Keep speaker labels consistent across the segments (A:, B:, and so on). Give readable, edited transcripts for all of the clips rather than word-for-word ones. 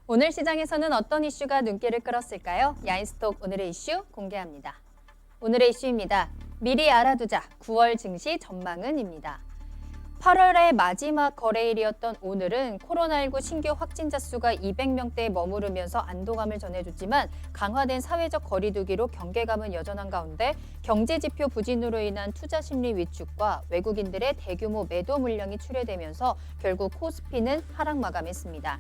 A: 오늘 시장에서는 어떤 이슈가 눈길을 끌었을까요? 야인스톡 오늘의 이슈 공개합니다. 오늘의 이슈입니다. 미리 알아두자 9월 증시 전망은입니다. 8월의 마지막 거래일이었던 오늘은 코로나19 신규 확진자 수가 200명대에 머무르면서 안도감을 전해줬지만 강화된 사회적 거리두기로 경계감은 여전한 가운데 경제지표 부진으로 인한 투자 심리 위축과 외국인들의 대규모 매도 물량이 출회되면서 결국 코스피는 하락 마감했습니다.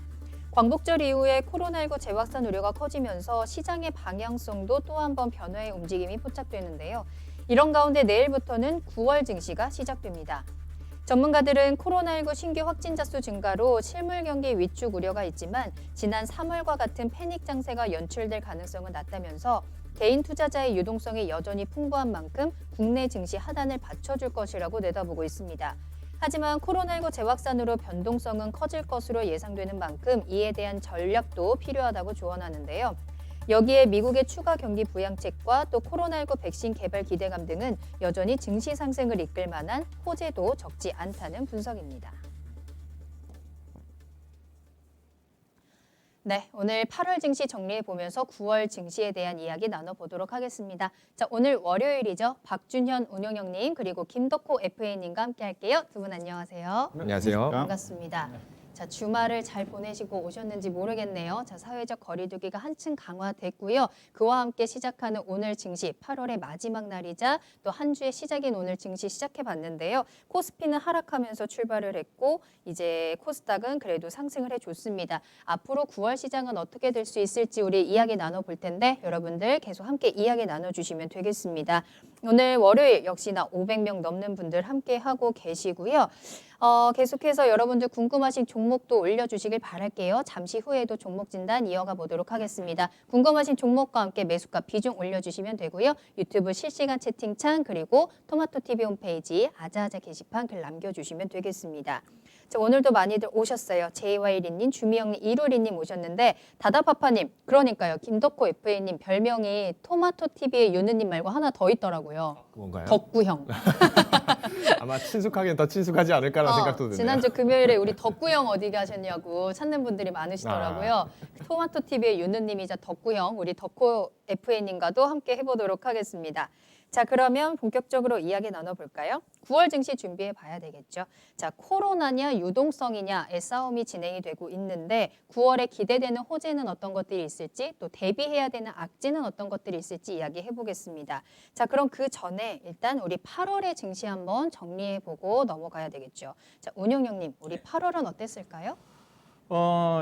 A: 광복절 이후에 코로나19 재확산 우려가 커지면서 시장의 방향성도 또 한 번 변화의 움직임이 포착되는데요. 이런 가운데 내일부터는 9월 증시가 시작됩니다. 전문가들은 코로나19 신규 확진자 수 증가로 실물 경기 위축 우려가 있지만 지난 3월과 같은 패닉 장세가 연출될 가능성은 낮다면서 개인 투자자의 유동성이 여전히 풍부한 만큼 국내 증시 하단을 받쳐줄 것이라고 내다보고 있습니다. 하지만 코로나19 재확산으로 변동성은 커질 것으로 예상되는 만큼 이에 대한 전략도 필요하다고 조언하는데요. 여기에 미국의 추가 경기 부양책과 또 코로나19 백신 개발 기대감 등은 여전히 증시 상승을 이끌 만한 호재도 적지 않다는 분석입니다. 네, 오늘 8월 증시 정리해보면서 9월 증시에 대한 이야기 나눠보도록 하겠습니다. 자, 오늘 월요일이죠. 박준현 운용형님 그리고 김덕호 FA님과 함께 할게요. 두 분 안녕하세요.
B: 안녕하세요.
A: 반갑습니다. 자, 주말을 잘 보내시고 오셨는지 모르겠네요. 자, 사회적 거리두기가 한층 강화됐고요. 그와 함께 시작하는 오늘 증시 8월의 마지막 날이자 또 한 주의 시작인 오늘 증시 시작해봤는데요. 코스피는 하락하면서 출발을 했고 이제 코스닥은 그래도 상승을 해줬습니다. 앞으로 9월 시장은 어떻게 될 수 있을지 우리 이야기 나눠볼 텐데 여러분들 계속 함께 이야기 나눠주시면 되겠습니다. 오늘 월요일 역시나 500명 넘는 분들 함께 하고 계시고요. 계속해서 여러분들 궁금하신 종목도 올려주시길 바랄게요. 잠시 후에도 종목 진단 이어가 보도록 하겠습니다. 궁금하신 종목과 함께 매수가 비중 올려주시면 되고요. 유튜브 실시간 채팅창 그리고 토마토TV 홈페이지 아자아자 게시판 글 남겨주시면 되겠습니다. 자, 오늘도 많이들 오셨어요. JY리님, 주미영님, 이루리님 오셨는데 다다파파님, 그러니까요. 김덕호 FA님 별명이 토마토TV의 유느님 말고 하나 더 있더라고요.
B: 뭔가요?
A: 덕구형.
B: 아마 친숙하긴 더 친숙하지 않을까라는 생각도 드네요.
A: 지난주 금요일에 우리 덕구형 어디 가셨냐고 찾는 분들이 많으시더라고요. 토마토TV의 유느님이자 덕구형, 우리 덕호 FA님과도 함께 해보도록 하겠습니다. 자, 그러면 본격적으로 이야기 나눠볼까요? 9월 증시 준비해 봐야 되겠죠. 자, 코로나냐 유동성이냐의 싸움이 진행이 되고 있는데 9월에 기대되는 호재는 어떤 것들이 있을지 또 대비해야 되는 악재는 어떤 것들이 있을지 이야기해 보겠습니다. 자, 그럼 그 전에 일단 우리 8월의 증시 한번 정리해 보고 넘어가야 되겠죠. 자, 운용형님, 우리 8월은 어땠을까요?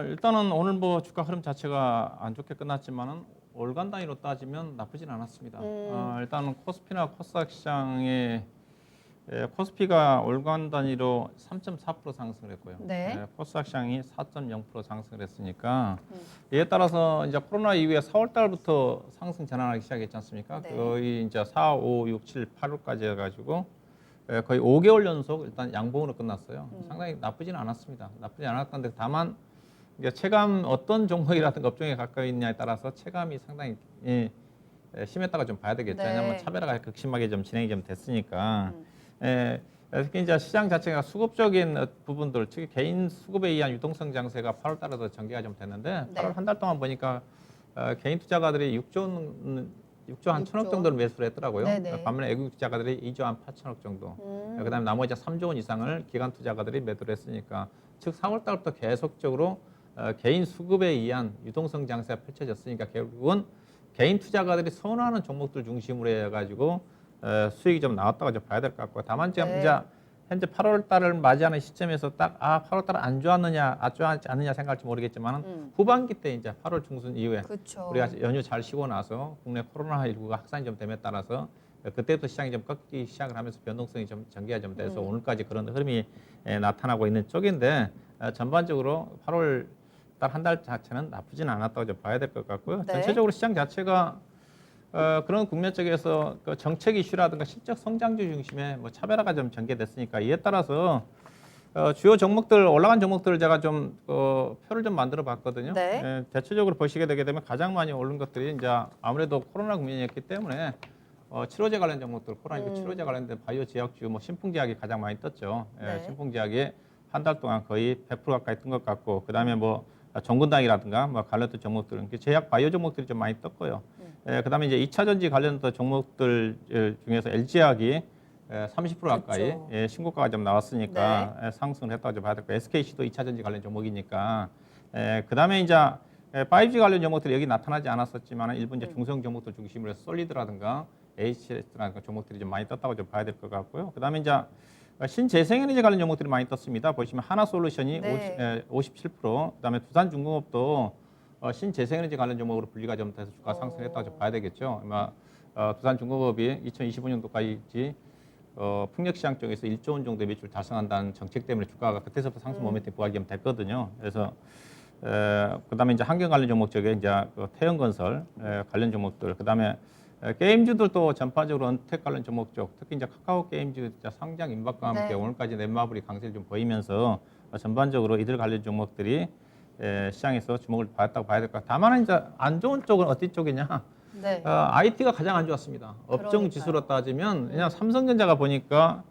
C: 일단은 오늘 뭐 주가 흐름 자체가 안 좋게 끝났지만은 월간 단위로 따지면 나쁘진 않았습니다. 일단은 코스피나 코스닥 시장의 코스피가 월간 단위로 3.4% 상승을 했고요.
A: 네.
C: 코스닥 시장이 4.0% 상승을 했으니까 이에 따라서 이제 코로나 이후에 4월 달부터 상승 전환하기 시작했지 않습니까?
A: 네.
C: 거의 이제 4, 5, 6, 7, 8월까지 해가지고 거의 5개월 연속 일단 양봉으로 끝났어요. 상당히 나쁘진 않았습니다. 나쁘지 않았던데 다만 이제 체감 어떤 종목이라든가 업종에 가까이 있냐에 따라서 체감이 상당히 심했다가 좀 봐야 되겠죠.
A: 네.
C: 왜냐하면 차별화가 극심하게 좀 진행이 좀 됐으니까. 특히 이제 시장 자체가 수급적인 부분들, 특히 개인 수급에 의한 유동성 장세가 8월 달에도 전개가 좀 됐는데
A: 네.
C: 8월 한 달 동안 보니까 개인 투자가들이 6조 한 1천억 정도를 매수를 했더라고요.
A: 네네.
C: 반면에 외국 투자가들이 2조 한 8천억 정도. 그다음에 나머지 3조 원 이상을 기관 투자가들이 매도를 했으니까 즉 4월 달부터 계속적으로 개인 수급에 의한 유동성 장세가 펼쳐졌으니까 결국은 개인 투자가들이 선호하는 종목들 중심으로 해가지고 수익이 좀 나왔다고 좀 봐야 될 것 같고요. 다만 지금
A: 네.
C: 이제 현재 8월 달을 맞이하는 시점에서 딱 8월 달은 안 좋았느냐, 안 좋았지 않느냐 생각할지 모르겠지만 후반기 때 이제 8월 중순 이후에
A: 그렇죠.
C: 우리가 연휴 잘 쉬고 나서 국내 코로나19가 확산이 좀 됨에 따라서 그때부터 시장이 좀 꺾기 시작을 하면서 변동성이 좀 전개가 좀 돼서 오늘까지 그런 흐름이 나타나고 있는 쪽인데 전반적으로 8월 달 한 달 자체는 나쁘진 않았다고 좀 봐야 될 것 같고요.
A: 네.
C: 전체적으로 시장 자체가 그런 국내 쪽에서 그 정책 이슈라든가 실적 성장주 중심의 뭐 차별화가 좀 전개됐으니까 이에 따라서 주요 종목들 올라간 종목들을 제가 좀 표를 좀 만들어 봤거든요.
A: 네.
C: 대체적으로 보시게 되게 되면 가장 많이 오른 것들이 이제 아무래도 코로나 국면이었기 때문에 치료제 관련 종목들, 코로나19 치료제 관련된 바이오 제약주, 뭐 신풍제약이 가장 많이 떴죠.
A: 네.
C: 신풍제약이 한 달 동안 거의 100% 가까이 뜬 것 같고, 그 다음에 뭐 종근당이라든가 뭐 관련된 종목들은 제약 바이오 종목들이 좀 많이 떴고요. 그다음에 이제 2차 전지 관련된 종목들 중에서 LG화학이 30% 가까이
A: 그렇죠.
C: 신고가가 좀 나왔으니까 상승을 했다고 봐야 될 거예요. SKC도 2차 전지 관련 종목이니까. 그다음에 이제 5G 관련 종목들이 여기 나타나지 않았었지만 일부 이제 중소형 종목들 중심으로 해서 솔리드라든가 HS라든가 종목들이 좀 많이 떴다고 좀 봐야 될 것 같고요. 그다음에 이제 신재생에너지 관련 종목들이 많이 떴습니다. 보시면 하나솔루션이
A: 네.
C: 57%, 그다음에 두산중공업도 신재생에너지 관련 종목으로 분리가 좀 돼서 주가 상승했다고 좀 봐야 되겠죠. 아마 두산중공업이 2025년도까지 풍력시장 쪽에서 1조 원 정도의 매출 달성한다는 정책 때문에 주가가 그때서부터 상승 모멘텀이 부각이 좀 됐거든요. 그래서 그다음에 이제 환경 관련 종목 쪽에 이제 태연건설 관련 종목들, 그다음에 게임주들도 전반적으로 언택 관련 종목 쪽, 특히 이제 카카오 게임주 상장 임박과 함께 오늘까지 넷마블이 강세를 좀 보이면서 전반적으로 이들 관련 종목들이 시장에서 주목을 받았다고 봐야 될 것 같아요. 다만 이제 안 좋은 쪽은 어디 쪽이냐?
A: 네.
C: IT가 가장 안 좋았습니다. 업종
A: 그러니까요.
C: 지수로 따지면 그냥 삼성전자가 보니까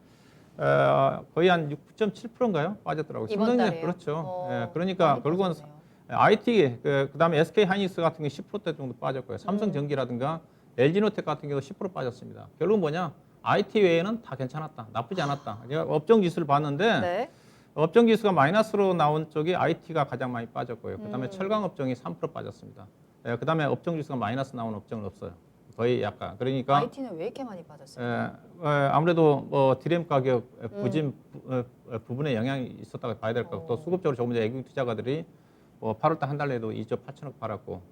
C: 거의 한 6.7%인가요? 빠졌더라고요.
A: 이번
C: 삼성전자
A: 달에요?
C: 그렇죠. 그러니까
A: 많이
C: 결국은
A: 빠졌네요.
C: IT 그다음에 SK 하이닉스 같은 게 10% 정도 빠졌고요. 삼성전기라든가 LG노텍 같은 경우도 10% 빠졌습니다. 결국은 뭐냐? IT 외에는 다 괜찮았다. 나쁘지 않았다. 제가 업종 지수를 봤는데
A: 네.
C: 업종 지수가 마이너스로 나온 쪽이 IT가 가장 많이 빠졌고요. 그다음에 철강 업종이 3% 빠졌습니다. 그다음에 업종 지수가 마이너스 나온 업종은 없어요. 거의 약간. 그러니까
A: IT는 왜 이렇게 많이 빠졌어요?
C: 아무래도 뭐 디램 가격 부진 부분에 영향이 있었다고 봐야 될 것 같고 또 수급적으로 조금 전에 외국인 투자가들이 뭐 8월달 한 달 내도 2조 8천억 팔았고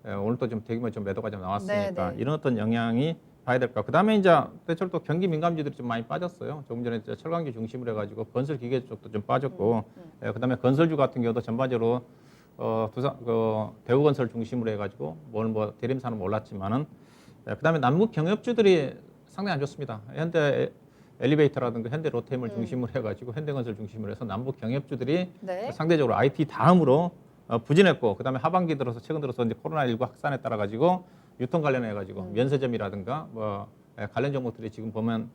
C: 오늘도 좀 대규모 좀 매도가 좀 나왔으니까
A: 네.
C: 이런 어떤 영향이 봐야 될 것 같고 그다음에 이제 대체로 또 경기 민감주들이 좀 많이 빠졌어요. 조금 전에 이제 철강주 중심으로 해가지고 건설 기계 쪽도 좀 빠졌고 그다음에 건설주 같은 경우도 전반적으로 대우건설 중심으로 해가지고 오늘 뭐 대림사는 올랐지만은 그다음에 남북 경협주들이 상당히 안 좋습니다. 현대 엘리베이터라든가 현대 로템을 중심으로 해가지고 현대건설 중심으로 해서 남북 경협주들이
A: 네.
C: 상대적으로 IT 다음으로 부진했고 그다음에 하반기 들어서 최근 들어서 이제 코로나19 확산에 따라 가지고 유통 관련해 가지고 면세점이라든가 뭐 관련 종목들이 지금 보면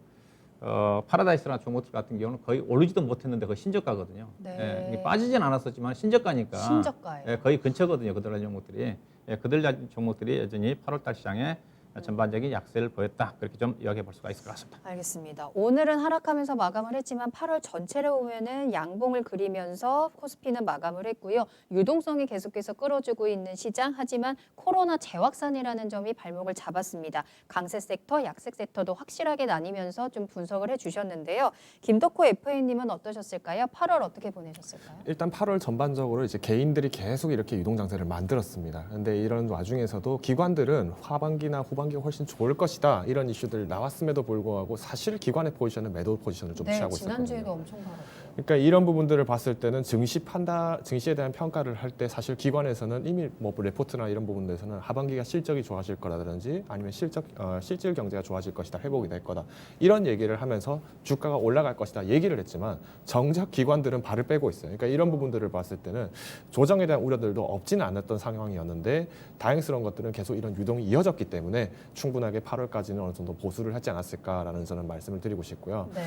C: 파라다이스나 종목들 같은 경우는 거의 오르지도 못했는데 거의 신저가거든요.
A: 네.
C: 이게 빠지진 않았었지만 신저가니까
A: 신저가예요.
C: 거의 근처거든요. 그들 종목들이 그들 종목들이 여전히 8월달 시장에 전반적인 약세를 보였다. 그렇게 좀 이야기해 볼 수가 있을 것 같습니다.
A: 알겠습니다. 오늘은 하락하면서 마감을 했지만 8월 전체를 보면은 양봉을 그리면서 코스피는 마감을 했고요. 유동성이 계속해서 끌어주고 있는 시장. 하지만 코로나 재확산이라는 점이 발목을 잡았습니다. 강세 섹터, 약세 섹터도 확실하게 나뉘면서 좀 분석을 해주셨는데요. 김덕호 FA님은 어떠셨을까요? 8월 어떻게 보내셨을까요?
B: 일단 8월 전반적으로 이제 개인들이 계속 이렇게 유동 장세를 만들었습니다. 근데 이런 와중에서도 기관들은 하반기나 후반기가 훨씬 좋을 것이다 이런 이슈들 나왔음에도 불구하고 사실 기관의 포지션은 매도 포지션을 좀 취하고 있었거든요.
A: 지난주에도 엄청 팔았죠.
B: 그러니까 이런 부분들을 봤을 때는 증시에 대한 평가를 할 때 사실 기관에서는 이미 뭐 레포트나 이런 부분들에서는 하반기가 실적이 좋아질 거라든지 아니면 실질 경제가 좋아질 것이다, 회복이 될 거다 이런 얘기를 하면서 주가가 올라갈 것이다 얘기를 했지만 정작 기관들은 발을 빼고 있어요. 그러니까 이런 부분들을 봤을 때는 조정에 대한 우려들도 없지는 않았던 상황이었는데 다행스러운 것들은 계속 이런 유동이 이어졌기 때문에 충분하게 8월까지는 어느 정도 보수를 하지 않았을까라는 저는 말씀을 드리고 싶고요.
A: 네.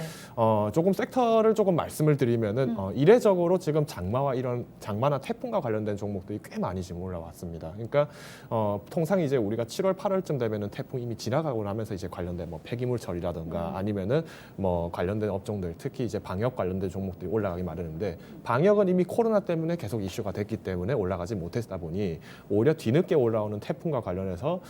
B: 조금 섹터를 조금 말씀을 드리면은 이례적으로 지금 장마나 태풍과 관련된 종목들이 꽤 많이 지금 올라왔습니다. 그러니까 통상 이제 우리가 7월 8월쯤 되면은 태풍 이미 지나가고 나면서 이제 관련된 뭐 폐기물 처리라든가 아니면은 뭐 관련된 업종들 특히 이제 방역 관련된 종목들이 올라가기 마련인데 방역은 이미 코로나 때문에 계속 이슈가 됐기 때문에 올라가지 못했다 보니 오히려 뒤늦게 올라오는 태풍과 관련해서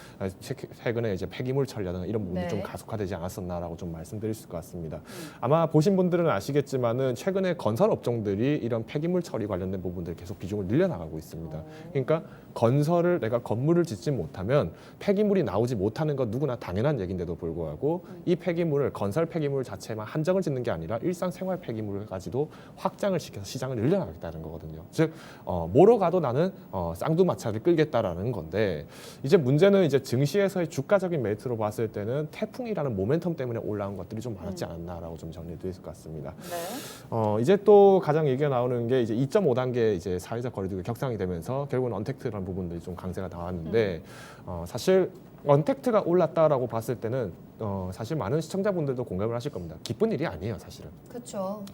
B: 최근에 이제 폐기물 처리라든가 이런 부분이
A: 네.
B: 좀 가속화되지 않았었나라고 좀 말씀드릴 수 있을 것 같습니다. 아마 보신 분들은 아시겠지만은 최근에 건설 업종들이 이런 폐기물 처리 관련된 부분들 계속 비중을 늘려나가고 있습니다. 그러니까 내가 건물을 짓지 못하면 폐기물이 나오지 못하는 건 누구나 당연한 얘기인데도 불구하고 이 폐기물을 건설 폐기물 자체만 한정을 짓는 게 아니라 일상생활 폐기물까지도 확장을 시켜서 시장을 늘려나가겠다는 거거든요. 즉 뭐로 가도 나는 쌍두마차를 끌겠다라는 건데 이제 문제는 이제 증시에서의 주가적인 메리트로 봤을 때는 태풍이라는 모멘텀 때문에 올라온 것들이 좀 많았지 않았나라고 좀 정리드릴 것 같습니다.
A: 네.
B: 이제 또 가장 얘기가 나오는 게 이제 2.5단계 이제 사회적 거리두기 격상이 되면서 결국은 언택트라는 부분들이 좀 강세가 나왔는데 사실 언택트가 올랐다라고 봤을 때는 사실 많은 시청자분들도 공감을 하실 겁니다. 기쁜 일이 아니에요, 사실은.
A: 그렇죠.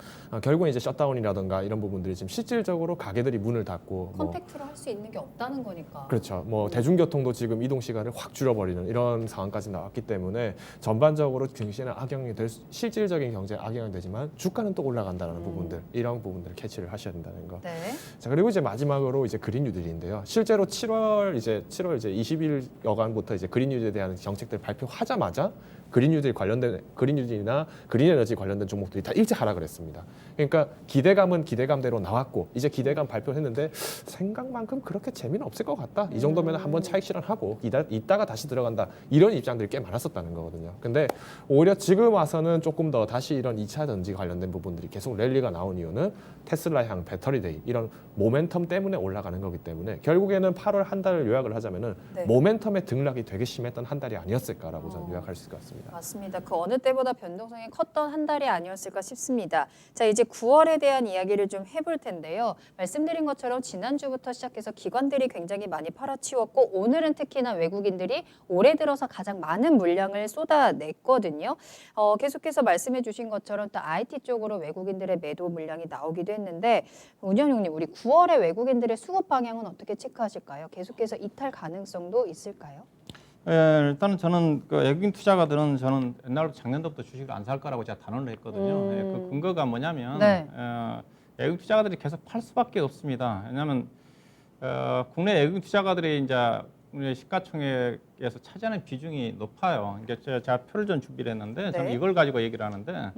B: 결국은 이제 셧다운이라든가 이런 부분들이 지금 실질적으로 가게들이 문을 닫고
A: 컨택트로 할 수 있는 게 없다는 거니까.
B: 그렇죠. 대중교통도 지금 이동 시간을 확 줄여버리는 이런 상황까지 나왔기 때문에 전반적으로 경제에는 악영향이 실질적인 경제에 악영향이 되지만 주가는 또 올라간다는 부분들, 이런 부분들을 캐치를 하셔야 된다는 거.
A: 네.
B: 자, 그리고 이제 마지막으로 이제 그린 뉴딜인데요. 실제로 7월 이제 20일 여간부터 이제 그린 뉴딜에 대한 정책들 발표하자마자 그린 뉴딜이나 그린 에너지 관련된 종목들이 다 일제 하락을 했습니다. 그러니까 기대감은 기대감대로 나왔고 이제 기대감 발표했는데 생각만큼 그렇게 재미는 없을 것 같다. 이 정도면 한번 차익 실현하고 이따가 다시 들어간다. 이런 입장들이 꽤 많았었다는 거거든요. 근데 오히려 지금 와서는 조금 더 다시 이런 2차 전지 관련된 부분들이 계속 랠리가 나온 이유는 테슬라향 배터리데이 이런 모멘텀 때문에 올라가는 거기 때문에 결국에는 8월 한 달을 요약을 하자면은
A: 네.
B: 모멘텀의 등락이 되게 심했던 한 달이 아니었을까라고 저는 요약할 수 있을 것 같습니다.
A: 맞습니다. 그 어느 때보다 변동성이 컸던 한 달이 아니었을까 싶습니다. 자, 이제 9월에 대한 이야기를 좀 해볼 텐데요. 말씀드린 것처럼 지난주부터 시작해서 기관들이 굉장히 많이 팔아치웠고 오늘은 특히나 외국인들이 올해 들어서 가장 많은 물량을 쏟아냈거든요. 계속해서 말씀해 주신 것처럼 또 IT 쪽으로 외국인들의 매도 물량이 나오기도 했는데 운영용님, 우리 9월에 외국인들의 수급 방향은 어떻게 체크하실까요? 계속해서 이탈 가능성도 있을까요?
C: 일단은 저는 그 외국인 투자가들은 저는 옛날부터 작년부터 주식을 안 살 거라고 제가 단언을 했거든요. 그 근거가 뭐냐면
A: 네.
C: 외국인 투자가들이 계속 팔 수밖에 없습니다. 왜냐하면 국내 외국인 투자가들이 이제 우리 시가총액에서 차지하는 비중이 높아요. 이게 제가 표를 좀 준비를 했는데 저는
A: 네.
C: 이걸 가지고 얘기를 하는데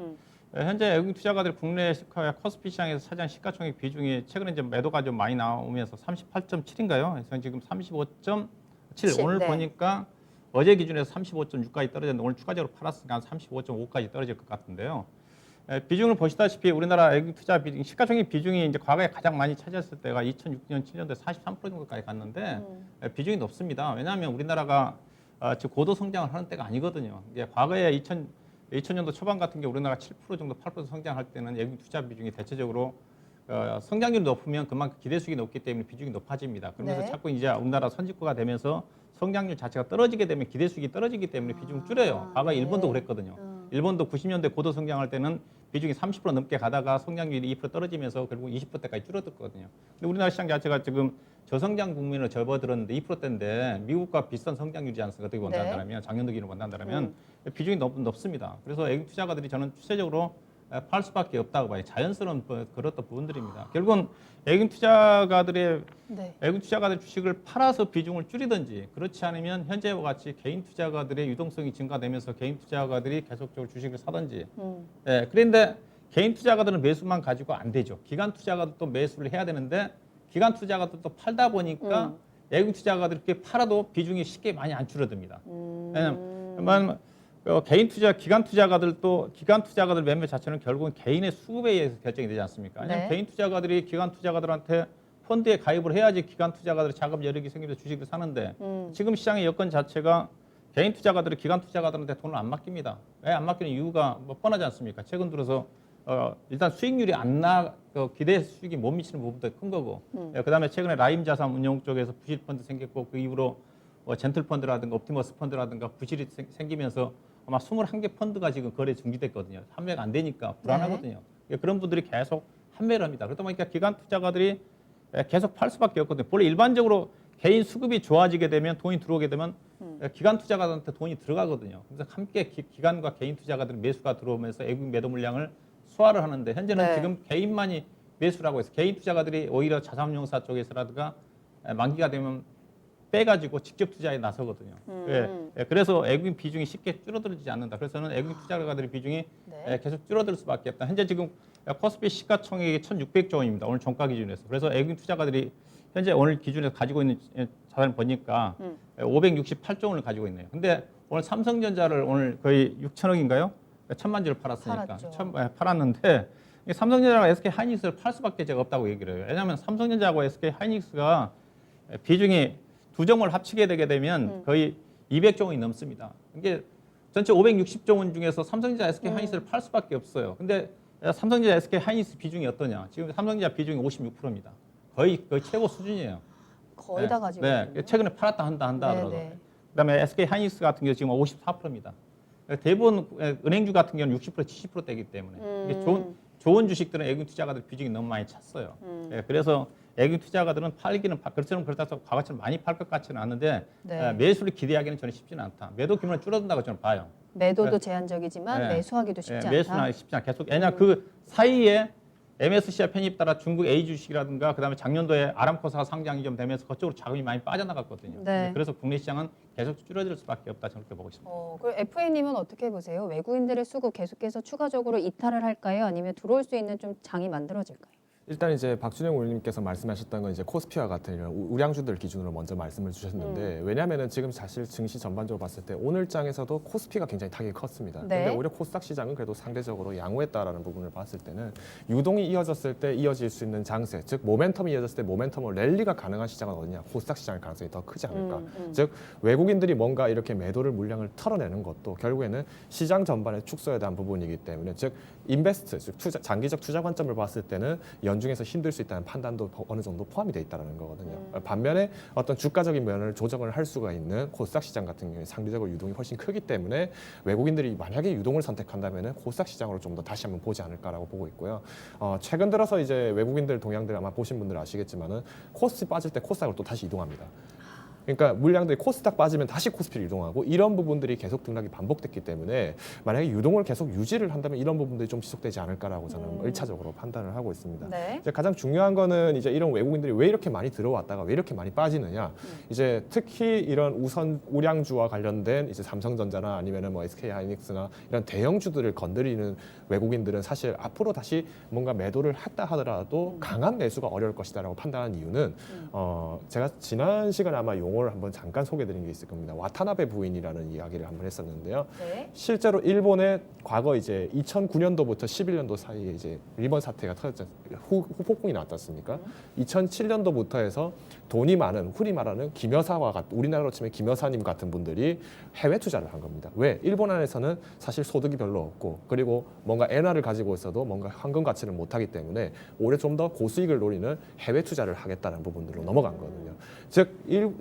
C: 현재 외국인 투자가들이 국내 코스피 시장에서 차지한 시가총액 비중이 최근에 이제 매도가 좀 많이 나오면서 38.7인가요? 그래서 지금 35.7 오늘
A: 네.
C: 보니까 어제 기준에서 35.6까지 떨어졌는데 오늘 추가적으로 팔았으니까 한 35.5까지 떨어질 것 같은데요. 비중을 보시다시피 우리나라 외국인 투자 비중, 시가총액 비중이 이제 과거에 가장 많이 차지했을 때가 2006년, 7년도에 43% 정도까지 갔는데 비중이 높습니다. 왜냐하면 우리나라가 지금 고도 성장을 하는 때가 아니거든요. 이게 과거에 2000년도 초반 같은 게 우리나라가 7% 정도, 8% 성장할 때는 외국인 투자 비중이 대체적으로 성장률이 높으면 그만큼 기대수익이 높기 때문에 비중이 높아집니다. 그러면서
A: 네.
C: 자꾸 이제 우리나라 선진국가 되면서 성장률 자체가 떨어지게 되면 기대수익이 떨어지기 때문에 비중을 줄여요. 과거 일본도 그랬거든요. 일본도 90년대 고도 성장할 때는 비중이 30% 넘게 가다가 성장률이 2% 떨어지면서 결국 20%대까지 줄어들거든요. 근데 우리나라 시장 자체가 지금 저성장 국면으로 접어들었는데 2%대인데 미국과 비슷한 성장률이지 않습니까? 어떻게 본다면 작년도 기준으로 본다면 비중이 높습니다. 그래서 외국 투자가들이 저는 추세적으로 팔 수밖에 없다고 봐요. 자연스러운 그렇던 부분들입니다. 결국은 외국인 투자가들의 주식을 팔아서 비중을 줄이든지 그렇지 않으면 현재와 같이 개인 투자가들의 유동성이 증가되면서 개인 투자가들이 계속적으로 주식을 사든지. 그런데 개인 투자가들은 매수만 가지고 안 되죠. 기관 투자가들도 매수를 해야 되는데 기관 투자가들도 팔다 보니까 외국인 투자가들이 이렇게 팔아도 비중이 쉽게 많이 안 줄어듭니다. 왜냐하면 개인 투자, 기관 투자가들 매매 자체는 결국은 개인의 수급에 의해서 결정이 되지 않습니까? 왜냐하면 개인 투자가들이 기관 투자가들한테 펀드에 가입을 해야지 기관 투자가들이 자금 여력이 생기면서 주식을 사는데 지금 시장의 여건 자체가 개인 투자가들이 기관 투자가들한테 돈을 안 맡깁니다. 왜 안 맡기는 이유가 뭐 뻔하지 않습니까? 최근 들어서 일단 수익률이 기대 수익이 못 미치는 부분도 큰 거고 그다음에 최근에 라임 자산 운용 쪽에서 부실 펀드 생겼고 그 이후로 젠틀 펀드라든가 옵티머스 펀드라든가 부실이 생기면서 아마 21개 펀드가 지금 거래 중지됐거든요. 판매가 안 되니까 불안하거든요. 그런 분들이 계속 판매를 합니다. 그러다 보니까 기관 투자가들이 계속 팔 수밖에 없거든요. 원래 일반적으로 개인 수급이 좋아지게 되면 돈이 들어오게 되면 기관 투자가들한테 돈이 들어가거든요. 그래서 함께 기관과 개인 투자가들 매수가 들어오면서 외국인 매도 물량을 소화를 하는데 현재는 지금 개인만이 매수라고 해서 개인 투자가들이 오히려 자산운용사 쪽에서라든가 만기가 되면 빼가지고 직접 투자에 나서거든요. 그래서 외국인 비중이 쉽게 줄어들지 않는다. 그래서 저는 외국인 투자가들의 비중이 계속 줄어들 수밖에 없다. 현재 지금 코스피 시가총액이 1,600조 원입니다. 오늘 종가 기준에서. 그래서 외국인 투자가들이 현재 오늘 기준에서 가지고 있는 자산을 보니까 568조 원을 가지고 있네요. 근데 오늘 삼성전자를 오늘 거의 6천억인가요? 1,000만 주를 팔았으니까 팔았는데 삼성전자가 SK 하이닉스를 팔 수밖에 제가 없다고 얘기를 해요. 왜냐하면 삼성전자하고 SK 하이닉스가 비중이 두 종을 합치게 되게 되면 거의 200조 원이 넘습니다. 이게 전체 560조 원 중에서 삼성전자, SK 하이닉스를 팔 수밖에 없어요. 근데 삼성전자, SK 하이닉스 비중이 어떠냐? 지금 삼성전자 비중이 56%입니다. 거의 최고 수준이에요.
A: 거의 다 가지고
C: 최근에 팔았다 한다 하더라도. 그다음에 SK 하이닉스 같은 경우 지금 54%입니다. 대부분 은행주 같은 경우는 60% 70%대이기 때문에 이게 좋은 주식들은 외국인 투자가들 비중이 너무 많이 찼어요. 예, 그래서 외국인 투자가들은 그렇다고 과거처럼 많이 팔 것 같지는 않은데
A: 네.
C: 매수를 기대하기는 저는 쉽지는 않다. 매도 규모는 줄어든다고 저는 봐요.
A: 매도도
C: 네.
A: 제한적이지만
C: 네.
A: 매수하기도 쉽지 않다.
C: 매수는 쉽지 않다. 계속 왜냐 그 사이에 MSCI 편입 따라 중국 A 주식이라든가 그다음에 작년도에 아람코사가 상장이 좀 되면서 그쪽으로 자금이 많이 빠져나갔거든요.
A: 네.
C: 그래서 국내 시장은 계속 줄어들 수밖에 없다 저렇게 보고 있습니다.
A: 그리고 FA님은 어떻게 보세요? 외국인들의 수급 계속해서 추가적으로 이탈을 할까요? 아니면 들어올 수 있는 좀 장이 만들어질까요?
B: 일단 이제 박준영 의원님께서 말씀하셨던 건 이제 코스피와 같은 이런 우량주들 기준으로 먼저 말씀을 주셨는데 왜냐하면은 지금 사실 증시 전반적으로 봤을 때 오늘 장에서도 코스피가 굉장히 타격이 컸습니다.
A: 네.
B: 근데 오히려 코스닥 시장은 그래도 상대적으로 양호했다라는 부분을 봤을 때는 유동이 이어졌을 때 이어질 수 있는 장세, 즉 모멘텀이 이어졌을 때 모멘텀을 랠리가 가능한 시장은 어디냐? 코스닥 시장일 가능성이 더 크지 않을까? 즉 외국인들이 뭔가 이렇게 매도를 물량을 털어내는 것도 결국에는 시장 전반의 축소에 대한 부분이기 때문에 즉 인베스트, 즉 장기적 투자 관점을 봤을 때는 연중에서 힘들 수 있다는 판단도 어느 정도 포함이 돼 있다는 거거든요. 반면에 어떤 주가적인 면을 조정을 할 수가 있는 코스닥 시장 같은 경우에 상대적으로 유동이 훨씬 크기 때문에 외국인들이 만약에 유동을 선택한다면은 코스닥 시장으로 좀 더 다시 한번 보지 않을까라고 보고 있고요. 최근 들어서 이제 외국인들 동향들 아마 보신 분들 아시겠지만은 코스피 빠질 때 코스닥으로 또 다시 이동합니다. 그러니까 물량들이 코스닥 빠지면 다시 코스피를 이동하고 이런 부분들이 계속 등락이 반복됐기 때문에 만약에 유동을 계속 유지를 한다면 이런 부분들이 좀 지속되지 않을까라고 저는 1차적으로 판단을 하고 있습니다.
A: 네.
B: 이제 가장 중요한 거는 이제 이런 외국인들이 왜 이렇게 많이 들어왔다가 왜 이렇게 많이 빠지느냐. 이제 특히 이런 우선 우량주와 관련된 이제 삼성전자나 아니면은 뭐 SK 하이닉스나 이런 대형주들을 건드리는 외국인들은 사실 앞으로 다시 뭔가 매도를 했다 하더라도 강한 매수가 어려울 것이다라고 판단한 이유는 제가 지난 시간에 아마 용어를 한번 잠깐 소개드린 게 있을 겁니다. 와타나베 부인이라는 이야기를 한번 했었는데요.
A: 네.
B: 실제로 일본의 과거 이제 2009년도부터 11년도 사이에 이제 일본 사태가 터졌지 후폭풍이 나왔지 않습니까? 2007년도부터 해서 돈이 많은 흔히 말하는 김여사와 같은 우리나라로 치면 김여사님 같은 분들이 해외 투자를 한 겁니다. 왜? 일본 안에서는 사실 소득이 별로 없고 그리고 뭔가 엔화를 가지고 있어도 뭔가 황금 가치를 못하기 때문에 오히려 좀 더 고수익을 노리는 해외 투자를 하겠다는 부분들로 넘어간 거거든요. 즉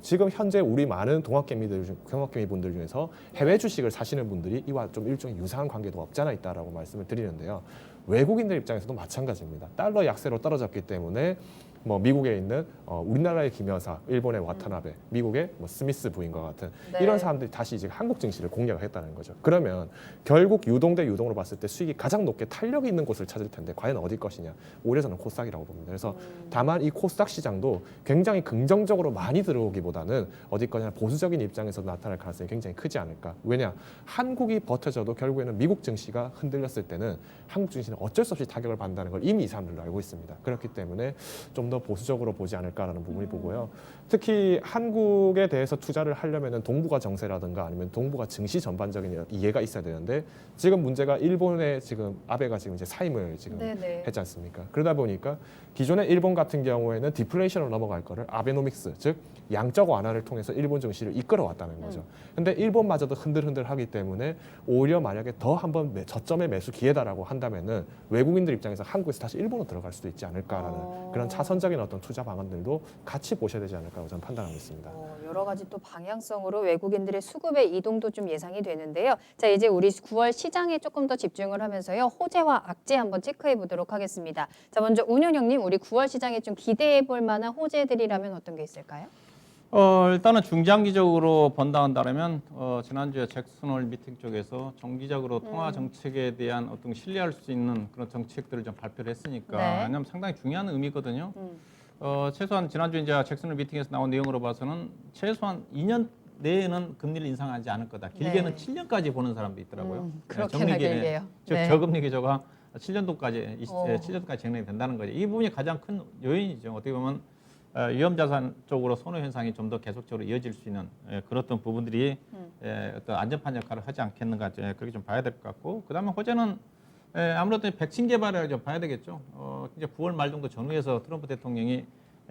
B: 지금 현재 우리 많은 동학개미 분들 중에서 해외 주식을 사시는 분들이 이와 좀 일종의 유사한 관계도 없지 않아 있다라고 말씀을 드리는데요. 외국인들 입장에서도 마찬가지입니다. 달러 약세로 떨어졌기 때문에 뭐 미국에 있는 우리나라의 김여사, 일본의 와타나베, 미국의 뭐 스미스 부인과 같은
A: 네.
B: 이런 사람들이 다시 이제 한국 증시를 공략을 했다는 거죠. 그러면 결국 유동 대 유동으로 봤을 때 수익이 가장 높게 탄력이 있는 곳을 찾을 텐데 과연 어디 것이냐? 오히려 저는 코스닥이라고 봅니다. 그래서 다만 이 코스닥 시장도 굉장히 긍정적으로 많이 들어오기보다는 어디 거냐 보수적인 입장에서 나타날 가능성이 굉장히 크지 않을까. 왜냐? 한국이 버텨져도 결국에는 미국 증시가 흔들렸을 때는 한국 증시는 어쩔 수 없이 타격을 받는다는 걸 이미 이 사람들도 알고 있습니다. 그렇기 때문에 좀 더 보수적으로 보지 않을까라는 부분이 보고요. 특히 한국에 대해서 투자를 하려면은 동북아 정세라든가 아니면 동북아 증시 전반적인 이해가 있어야 되는데 지금 문제가 일본의 지금 아베가 지금 이제 사임을 지금
A: 네네.
B: 했지 않습니까? 그러다 보니까 기존의 일본 같은 경우에는 디플레이션으로 넘어갈 거를 아베노믹스 즉 양적 완화를 통해서 일본 증시를 이끌어왔다는 거죠. 근데 일본마저도 흔들흔들하기 때문에 오히려 만약에 더 한번 저점의 매수 기회다라고 한다면은 외국인들 입장에서 한국에서 다시 일본으로 들어갈 수도 있지 않을까라는 그런 차선적인 어떤 투자 방안들도 같이 보셔야 되지 않을까라고 저는 판단하고 있습니다.
A: 여러 가지 또 방향성으로 외국인들의 수급의 이동도 좀 예상이 되는데요. 자, 이제 우리 9월 시장에 조금 더 집중을 하면서요. 호재와 악재 한번 체크해 보도록 하겠습니다. 자, 먼저 운영형님, 우리 9월 시장에 좀 기대해 볼 만한 호재들이라면 어떤 게 있을까요?
C: 일단은 중장기적으로 본다 한다면 지난주에 잭슨홀 미팅 쪽에서 정기적으로 통화 정책에 대한 어떤 신뢰할 수 있는 그런 정책들을 좀 발표를 했으니까
A: 네.
C: 왜냐하면 상당히 중요한 의미거든요. 최소한 지난주 이제 잭슨홀 미팅에서 나온 내용으로 봐서는 최소한 2년 내에는 금리를 인상하지 않을 거다. 길게는
A: 네.
C: 7년까지 보는 사람도 있더라고요.
A: 그렇게나 길게요.
C: 즉
A: 네.
C: 저금리 기조가 7년도까지
A: 어.
C: 7년도까지 진행이 된다는 거죠. 이 부분이 가장 큰 요인이죠. 어떻게 보면 위험자산 쪽으로 선호 현상이 좀 더 계속적으로 이어질 수 있는 그런 어떤 부분들이 어떤 안전판 역할을 하지 않겠는가 그렇게 좀 봐야 될 것 같고 그다음에 호재는 아무래도 백신 개발을 좀 봐야 되겠죠. 이제 9월 말 정도 전후에서 트럼프 대통령이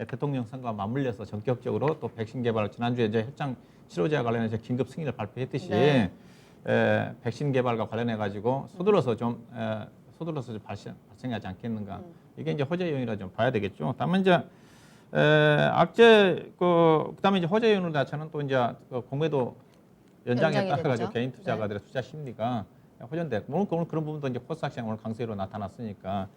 C: 대통령 선거와 맞물려서 전격적으로 또 백신 개발을 지난주에 이제 혈장 치료제와 관련해서 긴급 승인을 발표했듯이
A: 네.
C: 백신 개발과 관련해 가지고 서둘러서 좀 발생하지 않겠는가. 이게 이제 호재 요인이라 좀 봐야 되겠죠. 다만 이제 악재 그다음에 이제 호재 요인으로 나타나는 또 이제 공매도 연장에
A: 연장이
C: 따라 가지고
A: 됐죠.
C: 개인 투자가들의 투자 심리가 호전돼. 물론 그런 부분도 이제 코스닥 시장 오늘 강세로 나타났으니까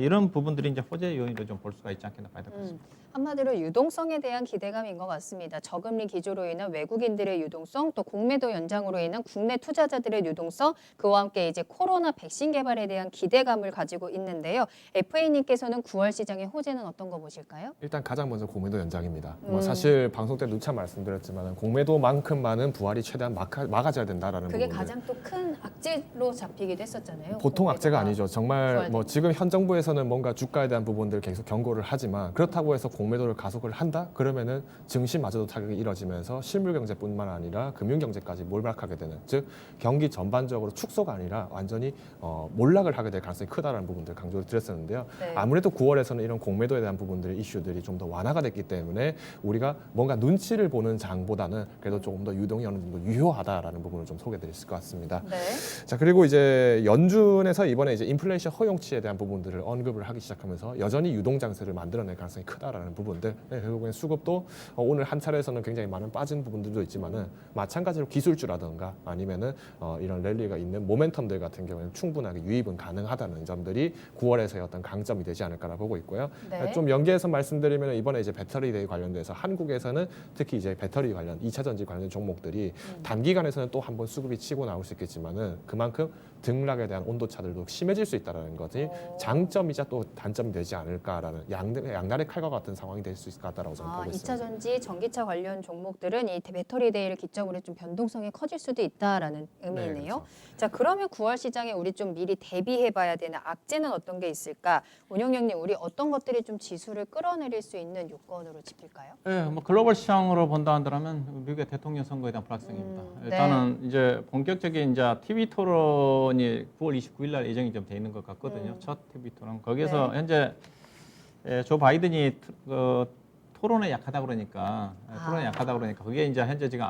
C: 이런 부분들이 이제 호재 요인으로 좀 볼 수가 있지 않겠나 봐야 될 것 같습니다.
A: 한마디로 유동성에 대한 기대감인 것 같습니다. 저금리 기조로 인한 외국인들의 유동성, 또 공매도 연장으로 인한 국내 투자자들의 유동성, 그와 함께 이제 코로나 백신 개발에 대한 기대감을 가지고 있는데요. FA님께서는 9월 시장의 호재는 어떤 거 보실까요?
B: 일단 가장 먼저 공매도 연장입니다. 뭐 사실 방송 때 누차 말씀드렸지만 공매도만큼만은 부활이 최대한 막아져야 된다라는
A: 그게
B: 부분들.
A: 가장 또 큰 악재로 잡히기도 했었잖아요.
B: 보통 악재가
A: 공매도가.
B: 아니죠. 정말
A: 부활되는.
B: 뭐 지금 현 정부에서는 뭔가 주가에 대한 부분들 계속 경고를 하지만 그렇다고 해서 공매도를 가속을 한다? 그러면은 증시마저도 타격이 이뤄지면서 실물 경제뿐만 아니라 금융 경제까지 몰락하게 되는, 즉 경기 전반적으로 축소가 아니라 완전히 몰락을 하게 될 가능성이 크다라는 부분들 강조를 드렸었는데요.
A: 네.
B: 아무래도 9월에서는 이런 공매도에 대한 부분들의 이슈들이 좀 더 완화가 됐기 때문에 우리가 뭔가 눈치를 보는 장보다는 그래도 조금 더 유동이 어느 정도 유효하다라는 부분을 좀 소개드릴 것 같습니다.
A: 네.
B: 자, 그리고 이제 연준에서 이번에 이제 인플레이션 허용치에 대한 부분들을 언급을 하기 시작하면서 여전히 유동 장세를 만들어낼 가능성이 크다라는 부분들. 네, 결국엔 수급도 오늘 한 차례에서는 굉장히 많은 빠진 부분들도 있지만은 마찬가지로 기술주라든가 아니면은 이런 랠리가 있는 모멘텀들 같은 경우에는 충분하게 유입은 가능하다는 점들이 9월에서의 어떤 강점이 되지 않을까라 보고 있고요.
A: 네.
B: 좀 연계해서 말씀드리면 이번에 이제 배터리에 관련돼서 한국에서는 특히 이제 배터리 관련 2차 전지 관련 종목들이 단기간에서는 또 한번 수급이 치고 나올 수 있겠지만은 그만큼 등락에 대한 온도차들도 심해질 수 있다는 것이 장점이자 또 단점이 되지 않을까라는 양날의 칼과 같은 상황이 될 수 있을 것 같다라고 저는 보고
A: 2차
B: 있습니다.
A: 전지, 전기차 관련 종목들은 이 배터리 데이를 기점으로 좀 변동성이 커질 수도 있다라는 의미이네요.
B: 그렇죠.
A: 자, 그러면 9월 시장에 우리 좀 미리 대비해봐야 되는 악재는 어떤 게 있을까? 운영형님, 우리 어떤 것들이 좀 지수를 끌어내릴 수 있는 요건으로 짚을까요?
C: 네, 뭐 글로벌 시장으로 본다 한다면 미국의 대통령 선거에 대한 불확실성입니다. 일단은 이제 본격적인 이제 TV 토론이 9월 29일 날 예정이 좀 돼 있는 것 같거든요. 첫 TV 토론. 거기에서 현재 조 바이든이 토론에 약하다 그러니까 그게 이제 현재 지금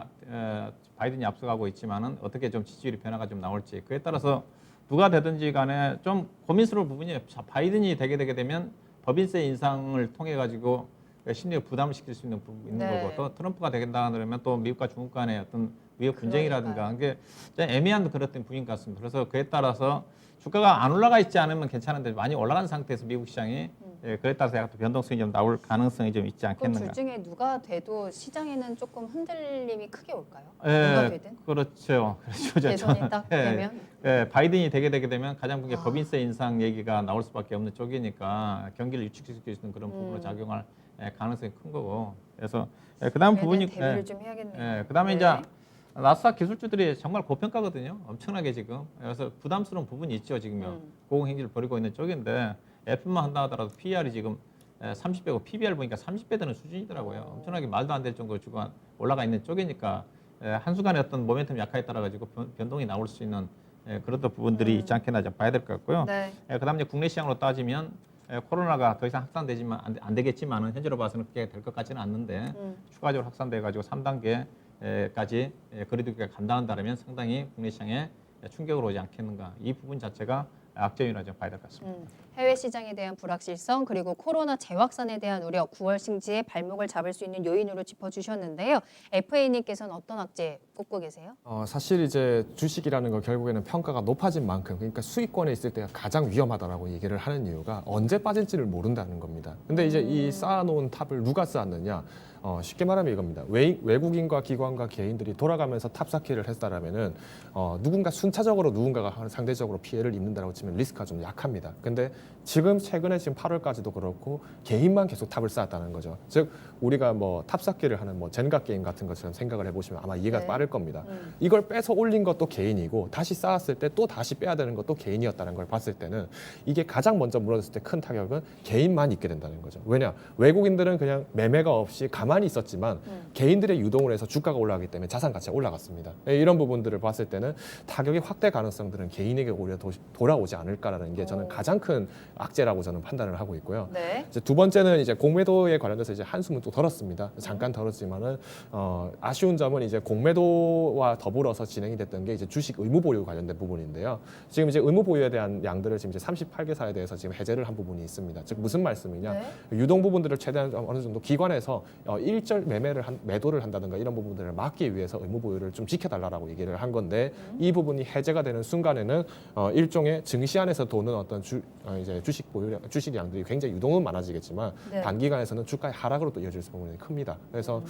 C: 바이든이 앞서가고 있지만은 어떻게 좀 지지율이 변화가 좀 나올지 그에 따라서 누가 되든지 간에 좀 고민스러운 부분이에요. 바이든이 되게 되면 법인세 인상을 통해 가지고 심리에 부담을 시킬 수 있는 부분이 있는
A: 네.
C: 거고 또 트럼프가 되겠다 그러면 또 미국과 중국 간의 어떤 위협 분쟁이라든가 이게 애매한 그런 부분인 것 같습니다. 그래서 그에 따라서 주가가 안 올라가 있지 않으면 괜찮은데 많이 올라간 상태에서 미국 시장이 그에 따라서 약간 또 변동성이 좀 나올 가능성이 좀 있지
A: 그럼
C: 않겠는가.
A: 둘 중에 누가 돼도 시장에는 조금 흔들림이 크게 올까요?
C: 예,
A: 누가 되든?
C: 그렇죠.
A: 대선이 딱 되면?
C: 바이든이 되게 되면 가장 큰 게
A: 아.
C: 법인세 인상 얘기가 나올 수밖에 없는 쪽이니까 경기를 유축시킬 수 있는 그런 부분으로 작용할 가능성이 큰 거고. 그래서 그다음 부분이
A: 대비를 좀 해야겠네요.
C: 그다음에
A: 네.
C: 이제 나스닥 기술주들이 정말 고평가거든요. 엄청나게 지금. 그래서 부담스러운 부분이 있죠. 지금요. 고공행진을 벌이고 있는 쪽인데 F만 한다 하더라도 PER이 지금 30배고 PBR 보니까 30배 되는 수준이더라고요. 엄청나게 말도 안 될 정도로 주가 올라가 있는 쪽이니까 한순간에 어떤 모멘텀 약화에 따라 가지고 변동이 나올 수 있는 그런 부분들이 있지 않겠나 좀 봐야 될 것 같고요.
A: 네.
C: 그다음에 이제 국내 시장으로 따지면 코로나가 더 이상 확산되지만 안 되겠지만은 현재로 봐서는 그게 될 것 같지는 않는데 추가적으로 확산돼 가지고 3단계까지 거리두기가 간다면 상당히 국내 시장에 충격으로 오지 않겠는가. 이 부분 자체가 악재이라 좀 봐야 될 것 같습니다.
A: 해외 시장에 대한 불확실성 그리고 코로나 재확산에 대한 우려 9월 승지에 발목을 잡을 수 있는 요인으로 짚어주셨는데요. FA님께서는 어떤 악재 꼽고 계세요?
B: 사실 이제 주식이라는 거 결국에는 평가가 높아진 만큼 그러니까 수익권에 있을 때가 가장 위험하다라고 얘기를 하는 이유가 언제 빠질지를 모른다는 겁니다. 근데 이제 이 쌓아놓은 탑을 누가 쌓았느냐? 쉽게 말하면 이겁니다. 외국인과 기관과 개인들이 돌아가면서 탑 쌓기를 했다라면은 누군가 순차적으로 누군가가 상대적으로 피해를 입는다라고 치면 리스크가 좀 약합니다. 근데 최근에 지금 8월까지도 그렇고 개인만 계속 탑을 쌓았다는 거죠. 즉 우리가 뭐 탑 쌓기를 하는 뭐 젠가 게임 같은 것처럼 생각을 해보시면 아마 이해가
A: 네.
B: 빠를 겁니다. 이걸 빼서 올린 것도 개인이고 다시 쌓았을 때 또 다시 빼야 되는 것도 개인이었다는 걸 봤을 때는 이게 가장 먼저 무너졌을 때 큰 타격은 개인만 입게 된다는 거죠. 왜냐 외국인들은 그냥 매매가 없이 가만히 있었지만 개인들의 유동을 해서 주가가 올라가기 때문에 자산 가치가 올라갔습니다. 이런 부분들을 봤을 때는 타격이 확대 가능성들은 개인에게 오히려 돌아오지 않을까라는 게 저는 가장 큰 악재라고 저는 판단을 하고 있고요.
A: 네.
B: 이제 두 번째는 이제 공매도에 관련돼서 이제 한숨은 또 덜었습니다. 잠깐 덜었지만은 아쉬운 점은 이제 공매도와 더불어서 진행이 됐던 게 이제 주식 의무 보유 관련된 부분인데요. 지금 이제 의무 보유에 대한 양들을 지금 이제 38개사에 대해서 지금 해제를 한 부분이 있습니다. 즉 무슨 말씀이냐?
A: 네.
B: 유동 부분들을 최대한 어느 정도 기관에서 일절 매도를 한다든가 이런 부분들을 막기 위해서 의무 보유를 좀 지켜달라고 얘기를 한 건데 이 부분이 해제가 되는 순간에는 일종의 증시 안에서 도는 어떤 이제 주식 양들이 굉장히 유동은 많아지겠지만
A: 네.
B: 단기간에서는 주가의 하락으로 또 이어질 부분이 큽니다. 그래서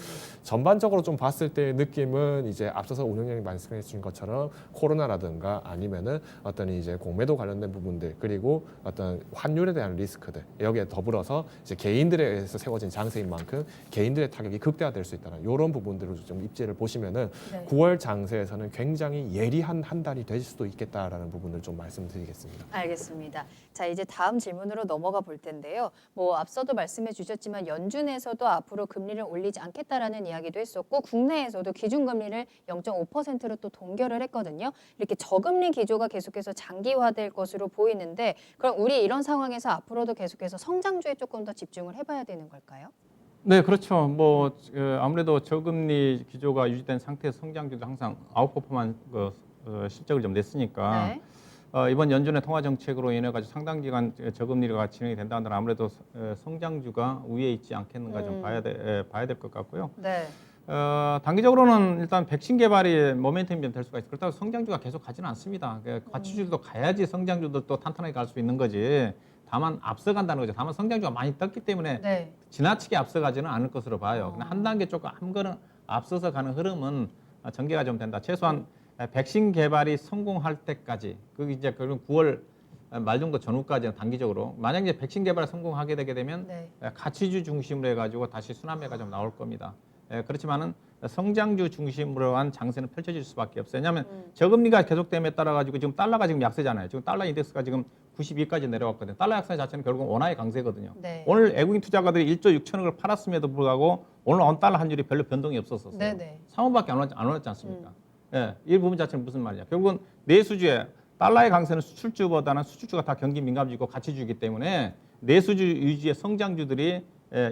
B: 전반적으로 좀 봤을 때 느낌은 이제 앞서서 운영장이 말씀해 주신 것처럼 코로나라든가 아니면은 어떤 이제 공매도 관련된 부분들 그리고 어떤 환율에 대한 리스크들 여기에 더불어서 이제 개인들에 의해서 세워진 장세인 만큼 개인들의 타격이 극대화될 수 있다는 이런 부분들을 좀 입지를 보시면은
A: 네.
B: 9월 장세에서는 굉장히 예리한 한 달이 될 수도 있겠다라는 부분을 좀 말씀드리겠습니다.
A: 알겠습니다. 자, 이제 다음 질문으로 넘어가 볼 텐데요. 뭐 앞서도 말씀해 주셨지만 연준에서도 앞으로 금리를 올리지 않겠다라는 이야기도 했었고 국내에서도 기준금리를 0.5%로 또 동결을 했거든요. 이렇게 저금리 기조가 계속해서 장기화될 것으로 보이는데 그럼 우리 이런 상황에서 앞으로도 계속해서 성장주에 조금 더 집중을 해봐야 되는 걸까요?
C: 네, 그렇죠. 뭐 아무래도 저금리 기조가 유지된 상태에서 성장주도 항상 아웃퍼폼한 실적을 좀 냈으니까
A: 네.
C: 이번 연준의 통화 정책으로 인해 가지고 상당 기간 저금리가 진행이 된다 하더라도 아무래도 성장주가 우위에 있지 않겠는가 좀 봐야 될 것 같고요.
A: 네.
C: 단기적으로는 일단 백신 개발이 모멘텀이 좀 될 수가 있어요. 그렇다고 성장주가 계속 가지는 않습니다. 가치주도 가야지 성장주도 탄탄하게 갈 수 있는 거지. 다만 앞서간다는 거죠. 다만 성장주가 많이 떴기 때문에
A: 네.
C: 지나치게 앞서가지는 않을 것으로 봐요. 근데 한 단계 조금 한 걸음 앞서서 가는 흐름은 전개가 좀 된다. 최소한 백신 개발이 성공할 때까지 그 이제 그럼 9월 말 정도 전후까지는 단기적으로 만약 이제 백신 개발 성공하게 되게 되면
A: 네.
C: 가치주 중심으로 해가지고 다시 순환매가 좀 나올 겁니다. 그렇지만은 성장주 중심으로 한 장세는 펼쳐질 수밖에 없어요. 왜냐하면 저금리가 계속됨에 따라 가지고 지금 달러가 지금 약세잖아요. 지금 달러 인덱스가 지금 92까지 내려왔거든요. 달러 약세 자체는 결국 원화의 강세거든요.
A: 네.
C: 오늘 외국인 투자가들이 1조 6천억을 팔았음에도 불구하고 오늘 원 달러 환율이 별로 변동이 없었어요.
A: 네네.
C: 3원밖에 안 올랐지 않습니까? 예, 이 부분 자체는 무슨 말이냐? 결국은 내수주의 달러의 강세는 수출주보다는 수출주가 다 경기 민감주고 가치주이기 때문에 내수주 위주의 성장주들이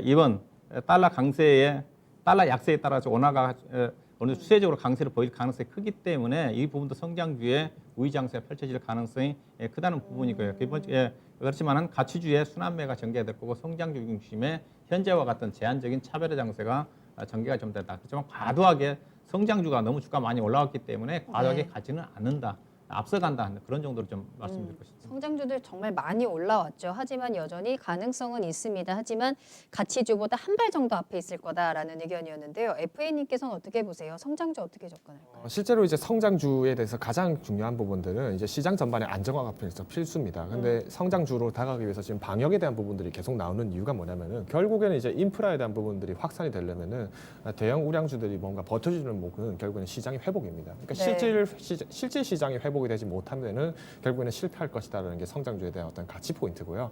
C: 이번 달러 강세에 달러 약세에 따라서 원화가 어느 추세적으로 강세를 보일 가능성이 크기 때문에 이 부분도 성장주의 우위 장세가 펼쳐질 가능성이 크다는 부분이고요. 그렇지만은 가치주의 순환매가 전개될 거고 성장주 중심의 현재와 같은 제한적인 차별의 장세가 전개가 좀 된다. 그렇지만 과도하게 성장주가 너무 주가 많이 올라왔기 때문에 과도하게
A: 네.
C: 가지는 않는다. 앞서간다 그런 정도로 좀 말씀드리고 싶습니다.
A: 성장주들 정말 많이 올라왔죠. 하지만 여전히 가능성은 있습니다. 하지만 가치주보다 한 발 정도 앞에 있을 거다라는 의견이었는데요. FA님께서는 어떻게 보세요? 성장주 어떻게 접근할까요?
B: 실제로 이제 성장주에 대해서 가장 중요한 부분들은 이제 시장 전반의 안정화가 필수입니다. 근데 성장주로 다가가기 위해서 지금 방역에 대한 부분들이 계속 나오는 이유가 뭐냐면은 결국에는 이제 인프라에 대한 부분들이 확산이 되려면은 대형 우량주들이 뭔가 버텨주는 목은 결국에는 시장의 회복입니다. 그러니까
A: 네.
B: 실질 시장이 회복이 되지 못하면은 결국에는 실패할 것이다라는 게 성장주에 대한 어떤 가치 포인트고요.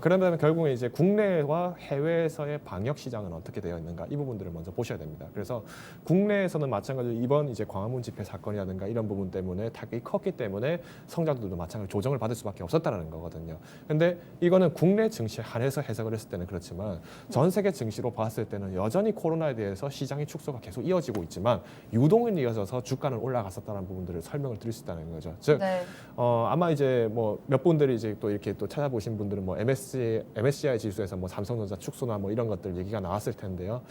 B: 그러면 결국에 이제 국내와 해외에서의 방역 시장은 어떻게 되어 있는가 이 부분들을 먼저 보셔야 됩니다. 그래서 국내에서는 마찬가지로 이번 이제 광화문 집회 사건이라든가 이런 부분 때문에 타격이 컸기 때문에 성장주들도 마찬가지로 조정을 받을 수밖에 없었다는 거거든요. 근데 이거는 국내 증시에 한해서 해석을 했을 때는 그렇지만 전 세계 증시로 봤을 때는 여전히 코로나에 대해서 시장의 축소가 계속 이어지고 있지만 유동은 이어져서 주가는 올라갔었다는 부분들을 설명을 드릴 수 있다는 거죠. 즉
A: 네.
B: 아마 이제 뭐 몇 분들이 이제 또 이렇게 또 찾아보신 분들은 뭐 MSCI 지수에서 뭐 삼성전자 축소나 뭐 이런 것들 얘기가 나왔을 텐데요.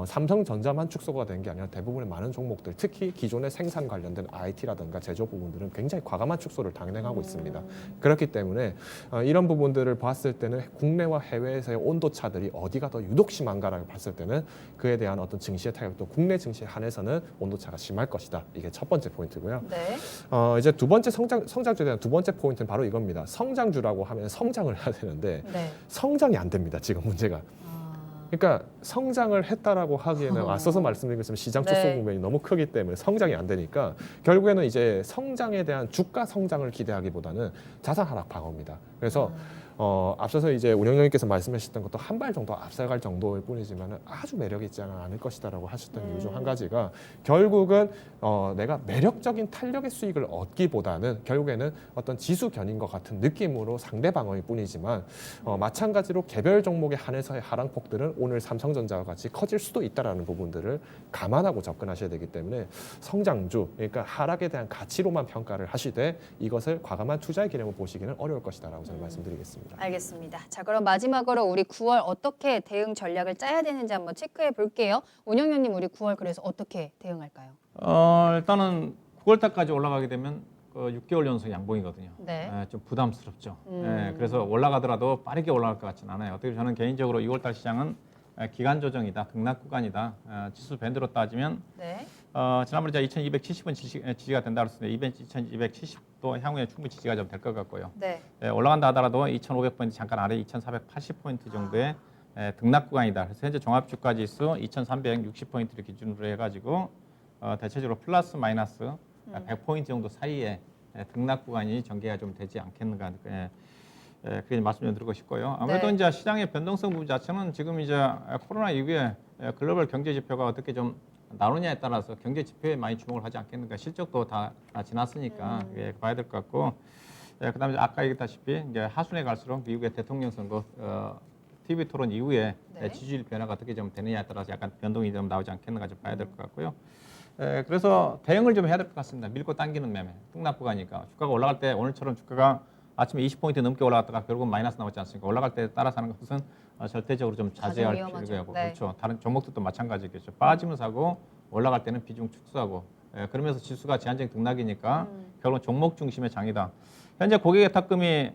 B: 삼성전자만 축소가 된 게 아니라 대부분의 많은 종목들, 특히 기존의 생산 관련된 IT라든가 제조업 부분들은 굉장히 과감한 축소를 단행하고 있습니다. 그렇기 때문에 이런 부분들을 봤을 때는 국내와 해외에서의 온도 차들이 어디가 더 유독 심한가를 봤을 때는 그에 대한 어떤 증시의 타격도 국내 증시에 한해서는 온도 차가 심할 것이다. 이게 첫 번째 포인트고요.
A: 네.
B: 이제 두 번째 성장주에 대한 두 번째 포인트는 바로 이겁니다. 성장주라고 하면 성장을 해야 되는데
A: 네.
B: 성장이 안 됩니다. 지금 문제가. 그러니까 성장을 했다라고 하기에는 앞서서 말씀드린 것처럼 시장 축소
A: 네.
B: 국면이 너무 크기 때문에 성장이 안 되니까 결국에는 이제 성장에 대한 주가 성장을 기대하기보다는 자산 하락 방어입니다. 그래서 앞서서 이제 운영위원님께서 말씀하셨던 것도 한 발 정도 앞서갈 정도일 뿐이지만 아주 매력 있지 않을 것이다라고 하셨던 이유 중 한 가지가 결국은 내가 매력적인 탄력의 수익을 얻기보다는 결국에는 어떤 지수 견인과 같은 느낌으로 상대방어일 뿐이지만 마찬가지로 개별 종목에 한해서의 하락폭들은 오늘 삼성전자와 같이 커질 수도 있다라는 부분들을 감안하고 접근하셔야 되기 때문에 성장주, 그러니까 하락에 대한 가치로만 평가를 하시되 이것을 과감한 투자의 개념을 보시기는 어려울 것이다라고 저는 말씀드리겠습니다.
A: 알겠습니다. 자, 그럼 마지막으로 우리 9월 어떻게 대응 전략을 짜야 되는지 한번 체크해 볼게요. 운영위원님, 우리 9월 그래서 어떻게 대응할까요?
C: 일단은 9월 달까지 올라가게 되면 6개월 연속 양봉이거든요.
A: 네.
C: 좀 부담스럽죠. 그래서 올라가더라도 빠르게 올라갈 것 같지는 않아요. 어떻게 저는 개인적으로 6월 달 시장은 기간 조정이다, 등락 구간이다. 지수 밴드로 따지면
A: 네.
C: 지난번에 제가 2270은 지지가 된다 그랬습니다. 2270도 향후에 충분히 지지가 좀 될 것 같고요.
A: 네.
C: 올라간다 하더라도 2500포인트 잠깐 아래 2480포인트 정도의 등락 구간이다. 그래서 현재 종합주가 지수 2360포인트를 기준으로 해가지고 대체적으로 플러스 마이너스 100포인트 정도 사이에 등락 구간이 전개가 좀 되지 않겠는가 그렇게 말씀 좀 드리고 싶고요. 아무래도
A: 네.
C: 이제 시장의 변동성 부분 자체는 지금 이제 코로나 이후에 글로벌 경제 지표가 어떻게 좀 나오느냐에 따라서 경제 지표에 많이 주목을 하지 않겠는가. 실적도 다 지났으니까 봐야 될 것 같고, 그다음에 아까 얘기했다시피 이제 하순에 갈수록 미국의 대통령 선거 TV 토론 이후에
A: 네.
C: 지지율 변화가 어떻게 좀 되느냐에 따라서 약간 변동이 좀 나오지 않겠는가 좀 봐야 될 것 같고요. 그래서 대응을 좀 해야 될 것 같습니다. 밀고 당기는 매매, 등락 구간이니까 주가가 올라갈 때 오늘처럼 주가가 아침에 20포인트 넘게 올라갔다가 결국은 마이너스 나오지 않습니까? 올라갈 때 따라서 하는 것은 절대적으로 좀 자제할
A: 위험하죠.
C: 필요가 있고,
A: 네.
C: 그렇죠. 다른 종목들도 마찬가지겠죠. 빠지면 사고 올라갈 때는 비중 축소하고, 그러면서 지수가 제한적인 등락이니까 결국은 종목 중심의 장이다. 현재 고객의 탁금이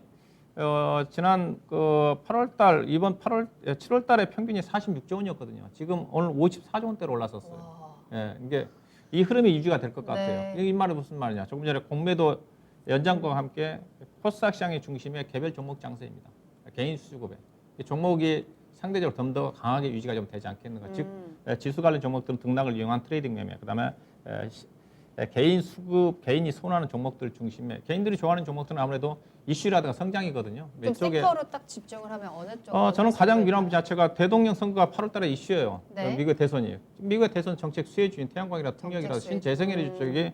C: 지난 8월달 이번 7월달에 평균이 46조 원이었거든요. 지금 오늘 54조 원대로 올라섰어요. 이게 이 흐름이 유지가 될 것 같아요.
A: 네.
C: 이 말은 무슨 말이냐? 조금 전에 공매도 연장과 함께 코스닥 시장의 중심에 개별 종목 장세입니다. 개인 수급에 이 종목이 상대적으로 좀 더 강하게 유지가 좀 되지 않겠는가. 즉 지수 관련 종목들은 등락을 이용한 트레이딩 매매, 그다음에 개인 수급, 개인이 손하는 종목들 중심에 개인들이 좋아하는 종목들은 아무래도 이슈라든가 성장이거든요.
A: 좀 섹터로 딱 집중을 하면 어느 쪽?
C: 저는 가장 민감한 자체가 대통령 선거가 8월달에 이슈예요.
A: 네.
C: 미국의 대선이. 미국의 대선 정책 수혜주인 태양광이나 통력이나
A: 정책 수혜주.
C: 신재생에너지 쪽이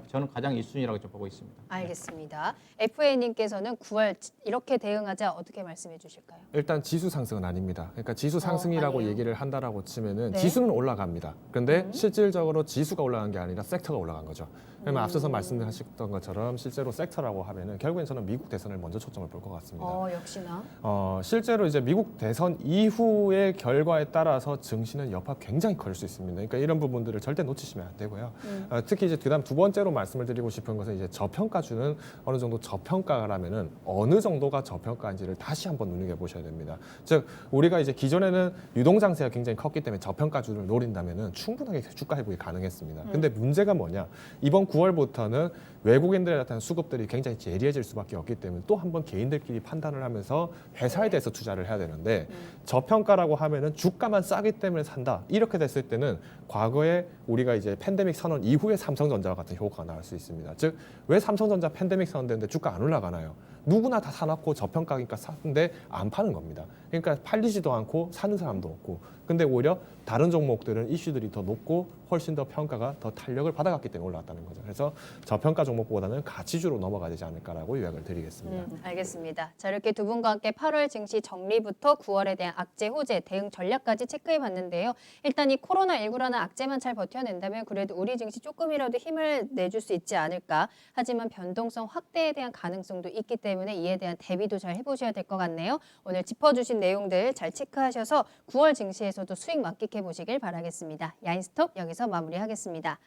C: 저는 가장 1순위라고 좀 보고 있습니다.
A: 알겠습니다. FA님께서는 9월 이렇게 대응하자 어떻게 말씀해 주실까요?
B: 일단 지수 상승은 아닙니다. 그러니까 지수 상승이라고
A: 아니에요.
B: 얘기를 한다라고 치면은
A: 네.
B: 지수는 올라갑니다. 그런데 실질적으로 지수가 올라간 게 아니라 섹터가 올라간 거죠. 그러면 앞서서 말씀하셨던 것처럼 실제로 섹터라고 하면은 결국엔 저는 미국 대선을 먼저 초점을 볼 것 같습니다.
A: 역시나.
B: 실제로 이제 미국 대선 이후의 결과에 따라서 증시는 여파 굉장히 커질 수 있습니다. 그러니까 이런 부분들을 절대 놓치시면 안 되고요. 특히 이제 그다음 두 번째로 말씀을 드리고 싶은 것은 이제 저평가주는 어느 정도 저평가라면은 어느 정도가 저평가인지를 다시 한번 눈여겨 보셔야 됩니다. 즉 우리가 이제 기존에는 유동 장세가 굉장히 컸기 때문에 저평가주를 노린다면은 충분하게 주가 회복이 가능했습니다. 근데 문제가 뭐냐? 이번 9월부터는 외국인들에 나타난 수급들이 굉장히 예리해질 수밖에 없기 때문에 또 한 번 개인들끼리 판단을 하면서 회사에 대해서 투자를 해야 되는데 저평가라고 하면은 주가만 싸기 때문에 산다. 이렇게 됐을 때는 과거에 우리가 이제 팬데믹 선언 이후에 삼성전자와 같은 효과가 나올 수 있습니다. 즉 왜 삼성전자 팬데믹 선언되는데 주가 안 올라가나요? 누구나 다 사놓고 저평가니까 샀는데 안 파는 겁니다. 그러니까 팔리지도 않고 사는 사람도 없고. 근데 오히려 다른 종목들은 이슈들이 더 높고 훨씬 더 평가가 더 탄력을 받아갔기 때문에 올라왔다는 거죠. 그래서 저평가 종목보다는 가치주로 넘어가야 되지 않을까라고 요약을 드리겠습니다.
A: 알겠습니다. 자, 이렇게 두 분과 함께 8월 증시 정리부터 9월에 대한 악재, 호재, 대응 전략까지 체크해 봤는데요. 일단 이 코로나19라는 악재만 잘 버텨낸다면 그래도 우리 증시 조금이라도 힘을 내줄 수 있지 않을까. 하지만 변동성 확대에 대한 가능성도 있기 때문에 이에 대한 대비도 잘 해보셔야 될 것 같네요. 오늘 짚어주신 내용들 잘 체크하셔서 9월 증시에서도 수익 만끽해 보시길 바라겠습니다. 야인스톱 여기서 마무리하겠습니다.